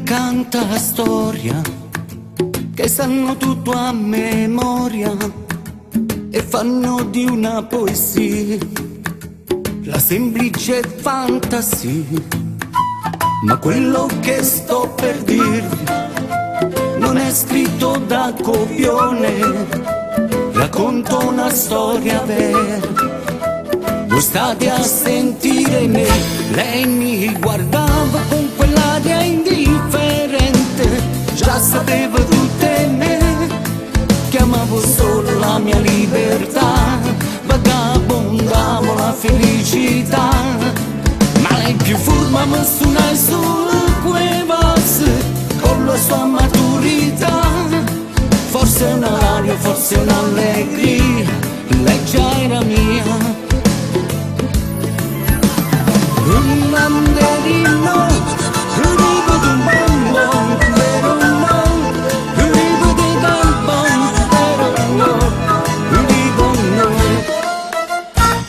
canta storia che sanno tutto a memoria e fanno di una poesia la semplice fantasia. Ma quello che sto per dirvi non è scritto da copione, racconto una storia vera. Voi state a sentire me, lei mi guardava con quell'aria indifferente, già sapeva tutte me, che amavo solo la mia libertà, vagabondavo la felicità, ma lei più furba mi suona su quei passi, con la sua maturità, forse è una rabbia, forse è un'allegria, lei già era mia. Un mandarino, rivo di un bonbon, vero no, rivo di bonbon, vero no, rivo no.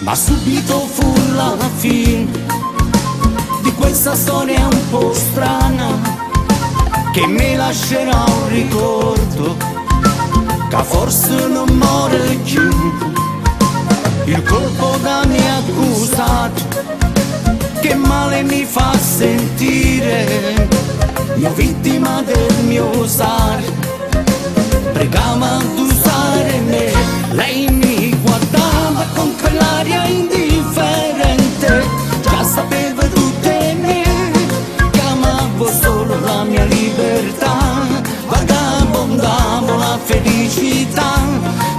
Ma subito fu la fine di questa storia un po' strana, che mi lascerà un ricordo, che forse non muore più. Il colpo da me accusato, che male mi fa sentire, io vittima del mio usare, pregava d'usare me, lei mi guardava con quell'aria indifferente, già sapeva tutte me, che amavo solo la mia libertà, vagabondavo la felicità,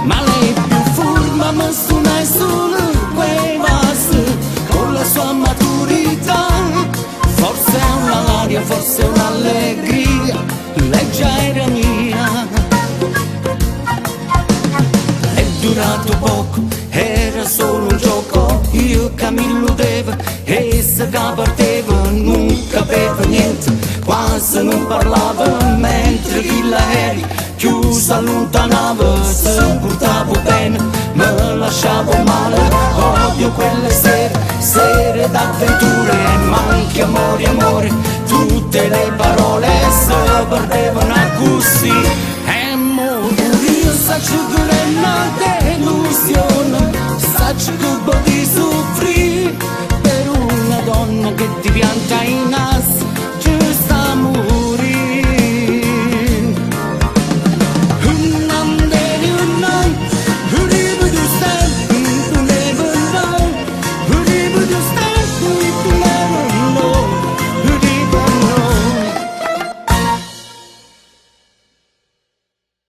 ma lei più furba mi suona solo quei vasi, con la sua maturità, forse è un'aria, forse è un'allegria, lei già era mia. È durato poco, era solo un gioco, io che mi illudevo, essa che parteva, non capiva niente, quasi non parlava, mentre chi l'aereo chiusa allontanava, se portavo bene, me lasciavo male, odio quelle sere d'avventure, ma anche amore, amore, tutte le parole si perdevano così, e io saccio che è una delusione, saccio che di soffrire per una donna che ti pianta in alto.